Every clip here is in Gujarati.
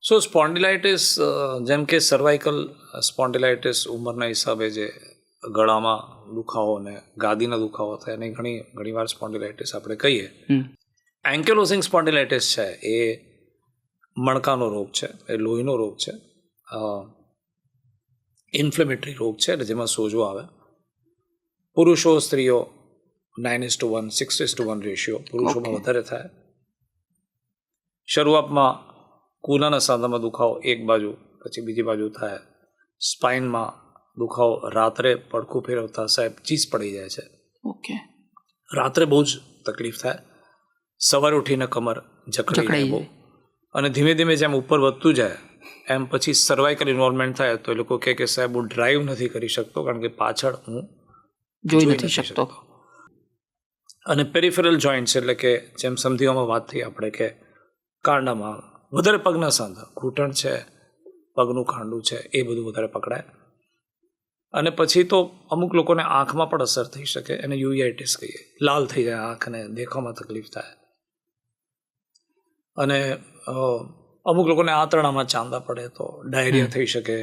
સો સ્પોન્ડિલાઇટિસ જેમ કે સર્વાઇકલ સ્પોન્ડિલાઇટિસ ઉંમરના હિસાબે જે ગળામાં દુખાવો ને ગાદીના દુખાવો થાય એને ઘણીવાર સ્પોન્ડિલાઇટિસ આપણે કહીએ. એન્કિલોઝિંગ સ્પોન્ડિલાઇટિસ છે એ મણકાનો રોગ છે, એ લોહીનો રોગ છે, ઇન્ફ્લેમેટરી રોગ છે એટલે જેમાં સોજો આવે. પુરુષો સ્ત્રીઓ 9:1, 6:1 રેશિયો પુરુષોમાં વધારે થાય. શરૂઆતમાં કુલાના સાંધામાં દુખાવો એક બાજુ પછી બીજી બાજુ થાય. સ્પાઇનમાં દુખાવો રાત્રે પડખું ફેરવતા સાહેબ ચીસ પડી જાય છે. ઓકે. રાત્રે બહુ જ તકલીફ થાય. સવારે ઉઠીને કમર જકડાઈ જાય બહુ. અને ધીમે ધીમે જેમ ઉપર વધતું જાય એમ પછી સર્વાઇકલ ઇન્વોલ્વમેન્ટ થાય તો એ લોકો કહે કે સાહેબ હું ડ્રાઈવ નથી કરી શકતો કારણ કે પાછળ હું જોઈ નથી શકતો. અને પેરિફેરલ જોઈન્ટ્સ એટલે કે જેમ સમથીઓમાં વાત થઈ આપણે કે કાંડામાં વધારે પગના સાંધા, ઘૂંટણ છે, પગનું કાંડું છે, એ બધું વધારે પકડાય. અને પછી તો અમુક લોકોને આંખમાં પણ અસર થઈ શકે, એને યુવીઆઇટિસ કહીએ. લાલ થઈ જાય આંખને, દેખાવામાં તકલીફ થાય. અને અમુક લોકોને આંતરડામાં ચાંદા પડે તો ડાયરિયા થઈ શકે,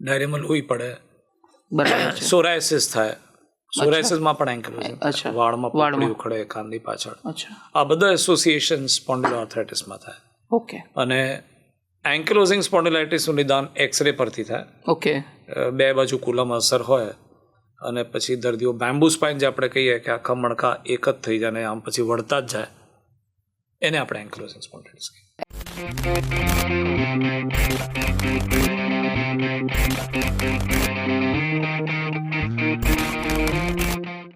ડાયરિયામાં લોહી પડે, સોરાયસિસ થાય. સોરાયસિસમાં પણ એન્કિલોઝિંગ, વાળમાં પોપડી ઉખડે કાનની પાછળ. આ બધા એસોસિએશન સ્પોન્ડિલોઆર્થરાઇટિસમાં થાય. ઓકે. અને એન્કિલોઝિંગ સ્પોન્ડિલાઇટિસનું નિદાન એક્સરે પરથી થાય. ઓકે. બે બાજુ કુલામાં અસર હોય અને પછી દર્દીઓ બેમ્બુ સ્પાઇન જે આપણે કહીએ કે આખા મણકા એક જ થઈ જાય ને આમ પછી વળતા જ જાય, એને આપણે એન્કિલોઝિંગ સ્પોન્ડિલાઇટિસ કહીએ.